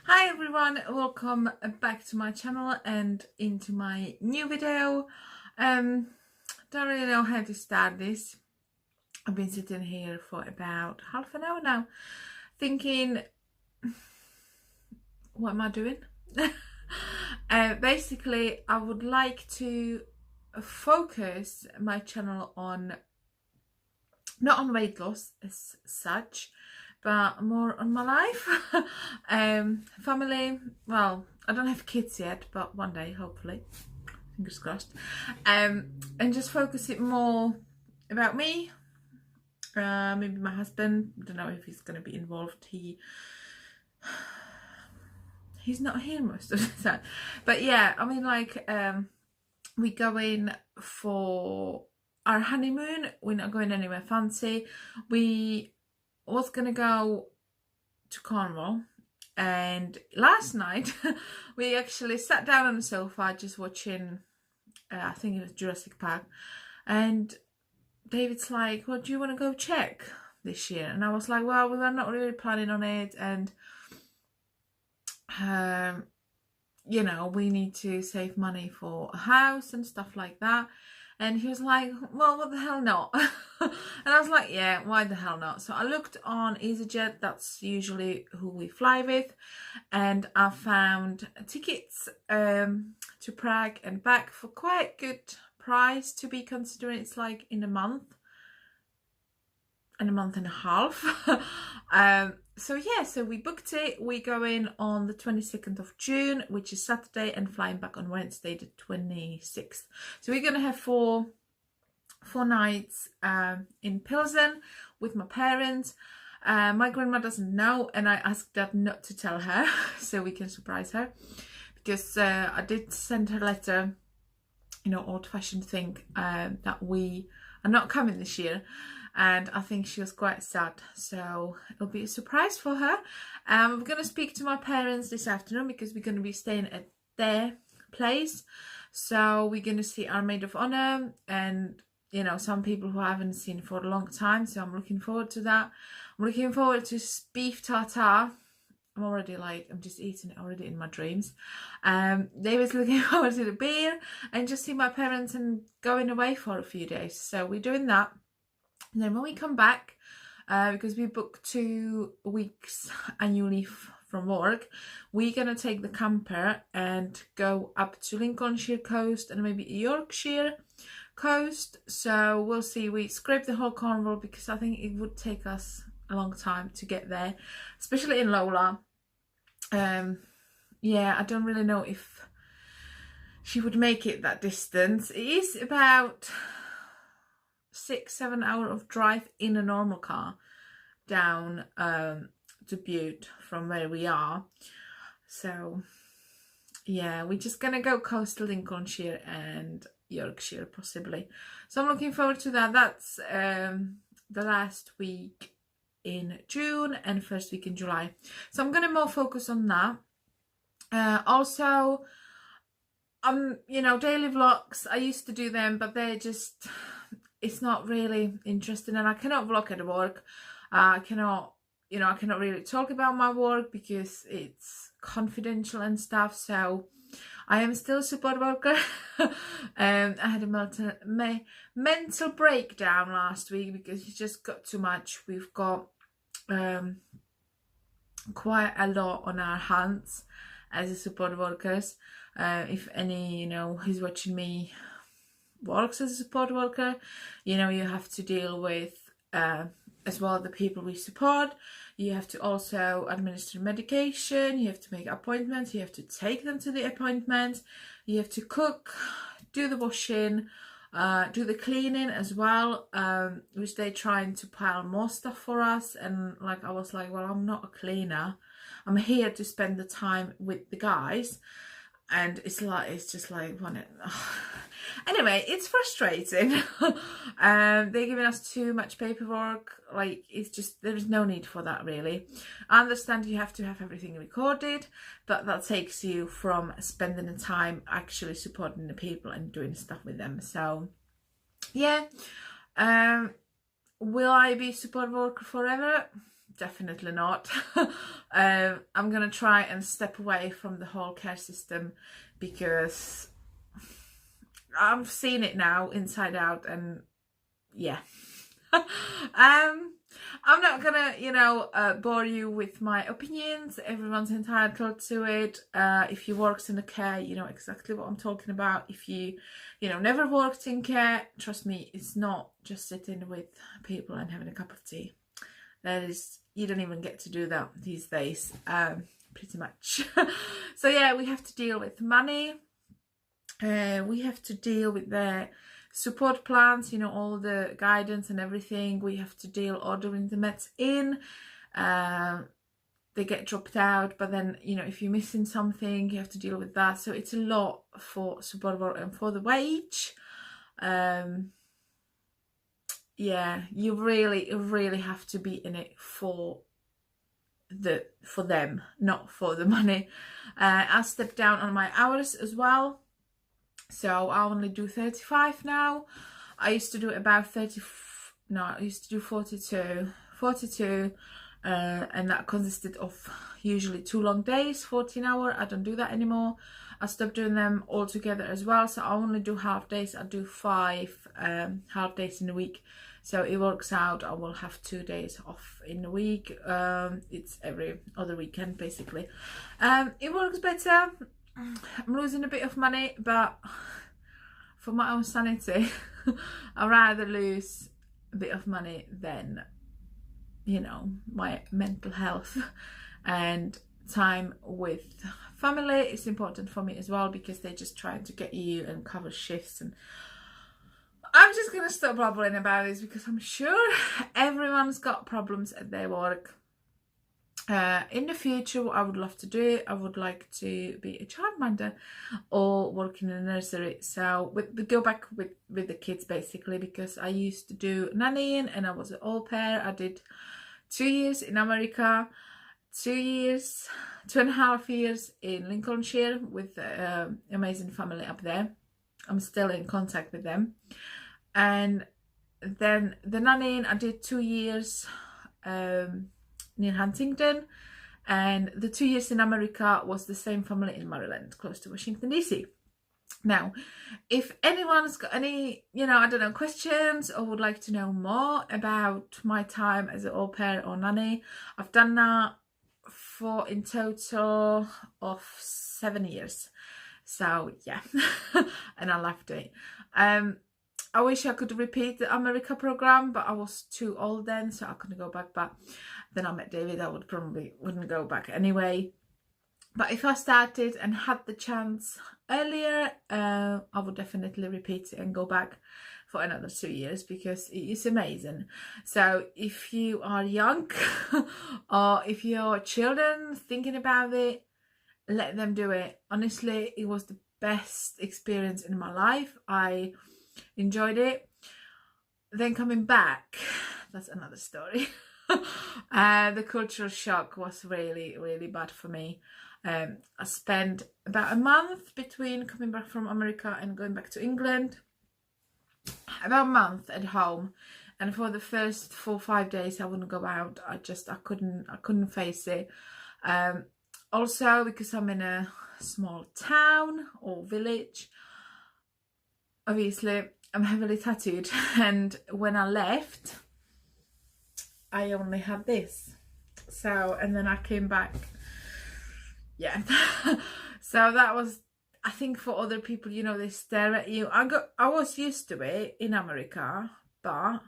Hi everyone, welcome back to my channel and into my new video. Don't really know how to start this. I've been sitting here for about half an hour now thinking, what am I doing? Basically, I would like to focus my channel on, not on weight loss as such, but more on my life. Family, well, I don't have kids yet, but one day, hopefully, fingers crossed. And just focus it more about me, maybe my husband. I don't know if he's going to be involved. He's not here most of the time, but yeah, I mean, like, we go in for our honeymoon. We're not going anywhere fancy. We was gonna go to Cornwall, and last night we actually sat down on the sofa just watching, I think it was Jurassic Park, and David's like, "Well, do you want to go check this year?" And I was like, "Well, we were not really planning on it, and we need to save money for a house and stuff like that." And he was like, "Well, what the hell not?" And I was like, "Yeah, why the hell not?" So I looked on EasyJet, that's usually who we fly with, and I found tickets to Prague and back for quite good price, to be considering it's like in a month and a half. So we booked it. We go in on the 22nd of June, which is Saturday, and flying back on Wednesday the 26th. So we're gonna have four nights in Pilsen with my parents. My grandma doesn't know, and I asked Dad not to tell her so we can surprise her, because I did send her a letter, old-fashioned thing, that we are not coming this year. And I think she was quite sad, so it'll be a surprise for her. We're going to speak to my parents this afternoon because we're going to be staying at their place. So we're going to see our maid of honor and, some people who I haven't seen for a long time. So I'm looking forward to that. I'm looking forward to beef tartare. I'm just eating it already in my dreams. David's looking forward to the beer and just see my parents and going away for a few days. So we're doing that. And then when we come back, because we booked 2 weeks annual leave from work, we're going to take the camper and go up to Lincolnshire coast and maybe Yorkshire coast. So we'll see. We scraped the whole Cornwall because I think it would take us a long time to get there, especially in Lola. I don't really know if she would make it that distance. It is about 6-7 hours of drive in a normal car down to Bute from where we are. So yeah, we're just gonna go coastal Lincolnshire and Yorkshire possibly. So I'm looking forward to that. That's the last week in June and first week in July. So I'm gonna more focus on that. Also, daily vlogs, I used to do them, but they're just, it's not really interesting, and I cannot vlog at work. I cannot really talk about my work because it's confidential and stuff. So I am still a support worker. I had a mental breakdown last week because it just got too much. We've got quite a lot on our hands as a support workers. If any, who's watching me works as a support worker, you have to deal with as well the people we support. You have to also administer medication, you have to make appointments, you have to take them to the appointments, you have to cook, do the washing, do the cleaning as well, which they're trying to pile more stuff for us. And I was like, well, I'm not a cleaner, I'm here to spend the time with the guys. And it's just like anyway, it's frustrating. They're giving us too much paperwork. It's just, there is no need for that, really. I understand you have to have everything recorded, but that takes you from spending the time actually supporting the people and doing stuff with them. So yeah, will I be support worker forever? definitely not. I'm gonna try and step away from the whole care system because I've seen it now inside out, and yeah. I'm not gonna, bore you with my opinions. Everyone's entitled to it. If you worked in the care, you know exactly what I'm talking about. If you, never worked in care, trust me, it's not just sitting with people and having a cup of tea. You don't even get to do that these days, pretty much. So yeah, we have to deal with money. We have to deal with their support plans, all the guidance and everything. We have to deal ordering the meds in. They get dropped out, but then, if you're missing something, you have to deal with that. So it's a lot for support work and for the wage. Yeah, you really, really have to be in it for them, not for the money. I stepped down on my hours as well. So I only do 35 now. I used to do about 30, no, I used to do 42, and that consisted of usually 2 long days, 14-hour. I don't do that anymore. I stopped doing them altogether as well. So I only do half days. I do 5 half days in a week. So it works out. I will have 2 days off in a week. It's every other weekend basically. It works better. I'm losing a bit of money, but for my own sanity, I'd rather lose a bit of money than, my mental health. And time with family is important for me as well, because they're just trying to get you and cover shifts. And I'm just going to stop blabbering about this because I'm sure everyone's got problems at their work. In the future, what I would love to do, I would like to be a childminder or work in a nursery. So we go back with the kids basically, because I used to do nannying and I was an au pair. I did 2 years in America, 2.5 years in Lincolnshire with amazing family up there. I'm still in contact with them. And then the nannying, I did 2 years near Huntington, and the 2 years in America was the same family in Maryland, close to Washington DC. Now, if anyone's got any, questions or would like to know more about my time as an au pair or nanny, I've done that for in total of 7 years. So yeah, and I loved it. I wish I could repeat the America program, but I was too old then, so I couldn't go back. But then I met David, I wouldn't go back anyway. But if I started and had the chance earlier, I would definitely repeat it and go back for another 2 years, because it is amazing. So if you are young or if you're children thinking about it, let them do it. Honestly, it was the best experience in my life. I enjoyed it. Then coming back, that's another story. The cultural shock was really, really bad for me. I spent about a month between coming back from America and going back to England. About a month at home, and for the first 4 or 5 days I wouldn't go out. I couldn't face it. Also because I'm in a small town or village, obviously I'm heavily tattooed, and when I left I only had this. So, and then I came back, yeah. So that was, I think for other people, they stare at you. I was used to it in America, but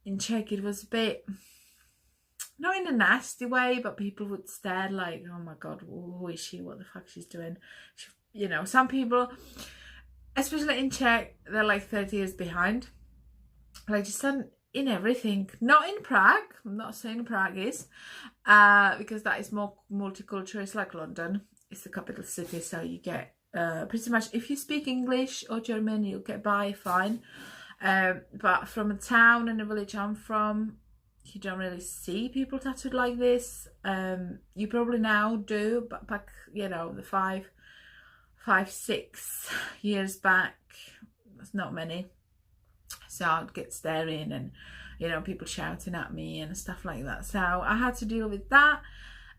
in Czech it was a bit, not in a nasty way, but people would stare like, oh my god, who is she, what the fuck she's doing. Some people, especially in Czech, they're like 30 years behind, like just in everything. Not in Prague, I'm not saying Prague is, because that is more multicultural. It's like London, it's the capital city, so you get pretty much, if you speak English or German, you'll get by fine. But from a town and a village I'm from, you don't really see people tattooed like this. You probably now do, but back, the 5-6 years back, there's not many. So I'd get staring, and you know, people shouting at me and stuff like that. So I had to deal with that.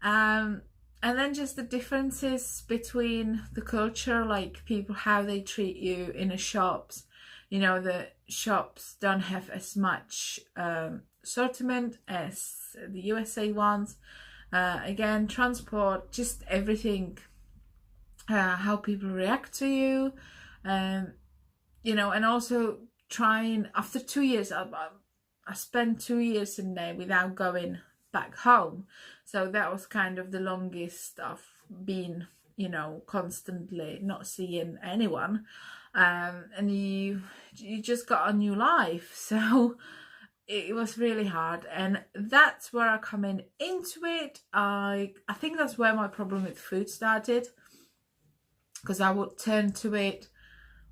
And then just the differences between the culture, like people, how they treat you in the shops. You know, the shops don't have as much assortment as the USA ones. Again, transport, just everything, how people react to you, you know, and also trying, after 2 years, I spent 2 years in there without going back home. So that was kind of the longest I've been, you know, constantly not seeing anyone. And you just got a new life. So it was really hard, and that's where I come into it. I think that's where my problem with food started, because I would turn to it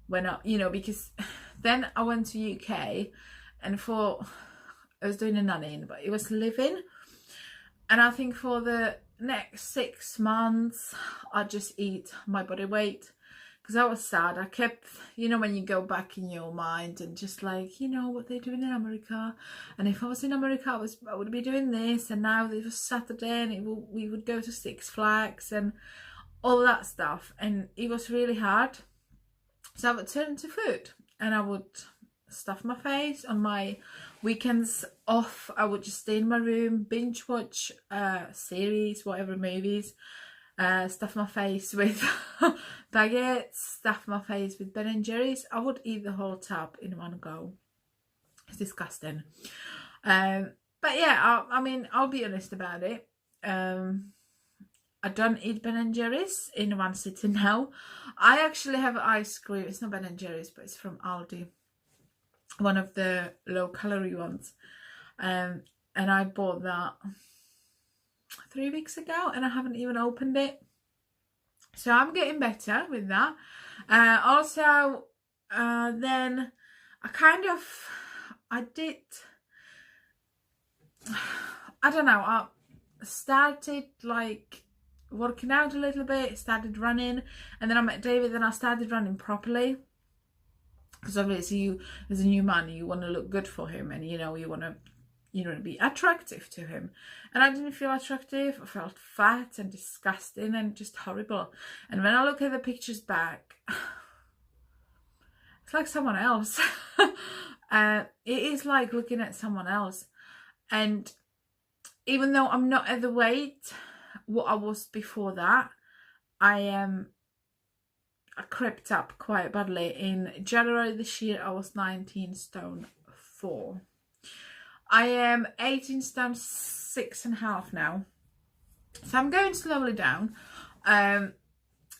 when I, you know, because then I went to UK, and I was doing a nannying, but it was living, and I think for the next 6 months I just eat my body weight, because I was sad. I kept, you know, when you go back in your mind and just like, you know, what they're doing in America, and if I was in America I would be doing this, and now it was Saturday and we would go to Six Flags and all that stuff, and it was really hard. So I would turn to food, and I would stuff my face. On my weekends off, I would just stay in my room, binge watch series, whatever, movies, stuff my face with baguettes, stuff my face with Ben and Jerry's. I would eat the whole tub in one go. It's disgusting. But yeah, I mean, I'll be honest about it. I don't eat Ben and Jerry's in one sitting now. I actually have ice cream. It's not Ben and Jerry's, but it's from Aldi, one of the low calorie ones. And I bought that 3 weeks ago, and I haven't even opened it. So I'm getting better with that. Also, then I don't know, I started like working out a little bit, started running, and then I met David, and I started running properly. Because obviously you, as a new man, you want to look good for him, and you know, you want to be attractive to him. And I didn't feel attractive. I felt fat and disgusting and just horrible. And when I look at the pictures back, it's like someone else. It is like looking at someone else. And even though I'm not at the weight what I was before that, I crept up quite badly. In January this year, I was 19 stone 4. I am 18 stone 6.5 now. So I'm going slowly down. I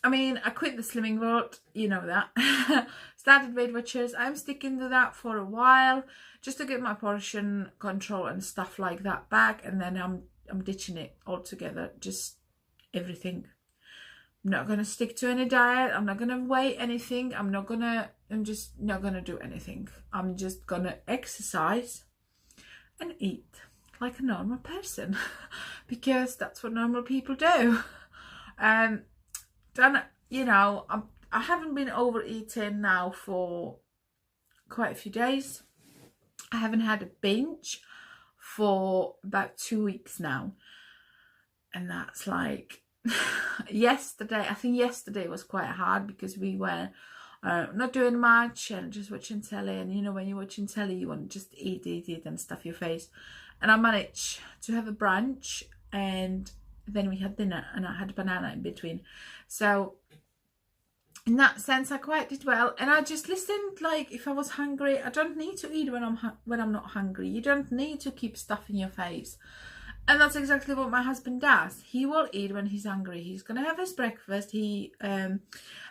mean, I quit the slimming world, you know that. Started Weight Watchers. I'm sticking to that for a while, just to get my portion control and stuff like that back, and then I'm ditching it altogether, just everything. I'm not gonna stick to any diet. I'm not gonna weigh anything. I'm just not gonna do anything. I'm just gonna exercise and eat like a normal person, because that's what normal people do. Then, you know, I haven't been overeating now for quite a few days. I haven't had a binge for about 2 weeks now, and that's like yesterday. I think yesterday was quite hard, because we were not doing much and just watching telly, and you know, when you're watching telly you want to just eat and stuff your face. And I managed to have a brunch, and then we had dinner, and I had a banana in between. So in that sense I quite did well, and I just listened. Like, if I was hungry, I don't need to eat when I'm not hungry. You don't need to keep stuffing your face. And that's exactly what my husband does. He will eat when he's hungry. He's gonna have his breakfast. He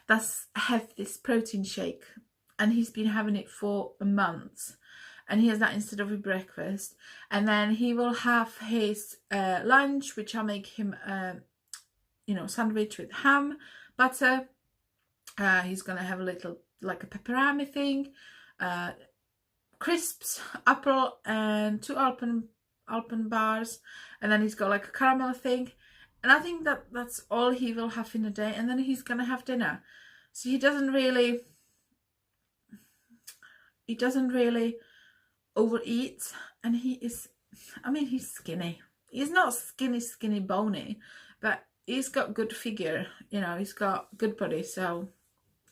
does have this protein shake, and he's been having it for a month, and he has that instead of his breakfast. And then he will have his lunch, which I make him you know, sandwich with ham, butter. He's gonna have a little, like a pepperami thing, crisps, apple, and 2 Alpen bars, and then he's got like a caramel thing. And I think that's all he will have in a day, and then he's gonna have dinner. So he doesn't really overeats, and he is, I mean, he's skinny. He's not skinny bony, but he's got good figure, you know, he's got good body. So,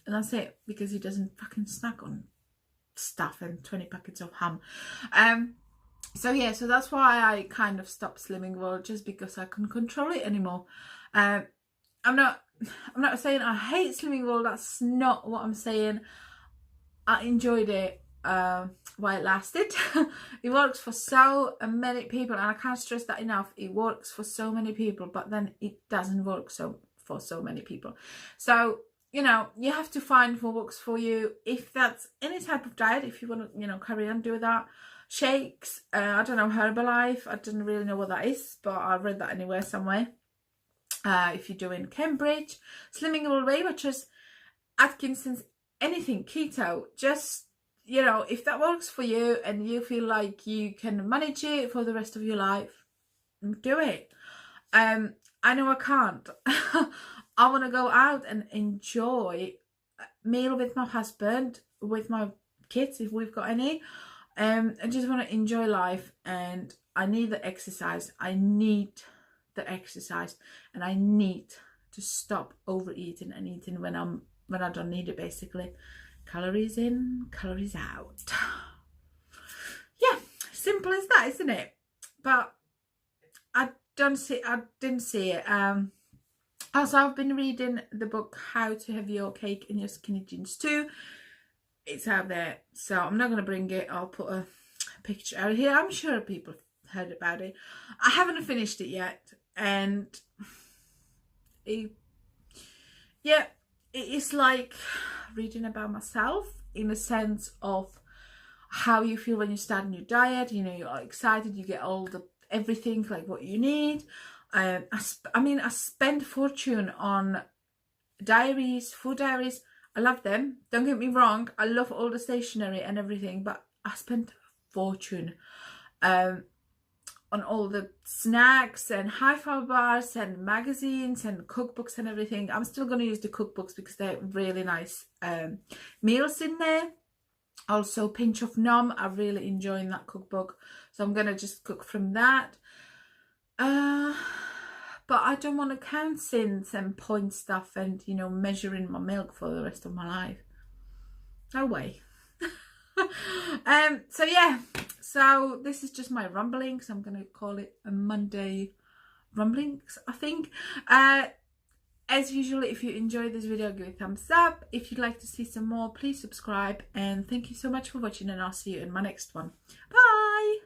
and that's it, because he doesn't fucking snack on stuff and 20 packets of ham. So yeah, so that's why I kind of stopped Slimming World, just because I couldn't control it anymore. I'm not saying I hate Slimming World. That's not what I'm saying. I enjoyed it while it lasted. It works for so many people, and I can't stress that enough. It works for so many people, but then it doesn't work for so many people. So, you know, you have to find what works for you. If that's any type of diet, if you want to, you know, carry on doing that. Shakes, I don't know, Herbalife, I didn't really know what that is, but I read that anywhere somewhere. If you're doing Cambridge, Slimming Away, which is Atkinson's, anything keto, just, you know, if that works for you and you feel like you can manage it for the rest of your life, do it. I know I can't. I want to go out and enjoy a meal with my husband, with my kids if we've got any. I just want to enjoy life, and I need the exercise. I need the exercise, and I need to stop overeating and eating when I don't need it, basically. Calories in, calories out. Yeah, simple as that, isn't it? But I didn't see it. Also, I've been reading the book How to Have Your Cake and Your Skinny Jeans Too. It's out there, so I'm not going to bring it. I'll put a picture out here. I'm sure people heard about it. I haven't finished it yet, and it's like reading about myself, in a sense of how you feel when you start a new diet. You know, you're excited, you get all the everything, like what you need. I spend fortune on diaries, food diaries. I love them, don't get me wrong. I love all the stationery and everything, but I spent a fortune on all the snacks and hi-fi bars and magazines and cookbooks and everything. I'm still going to use the cookbooks because they're really nice meals in there. Also, Pinch of Nom, I'm really enjoying that cookbook, so I'm going to just cook from that. But I don't want to count sins and point stuff and, you know, measuring my milk for the rest of my life. No way. So yeah, so this is just my rumblings. I'm going to call it a Monday rumblings, I think. As usual, if you enjoyed this video, give it a thumbs up. If you'd like to see some more, please subscribe. And thank you so much for watching, and I'll see you in my next one. Bye!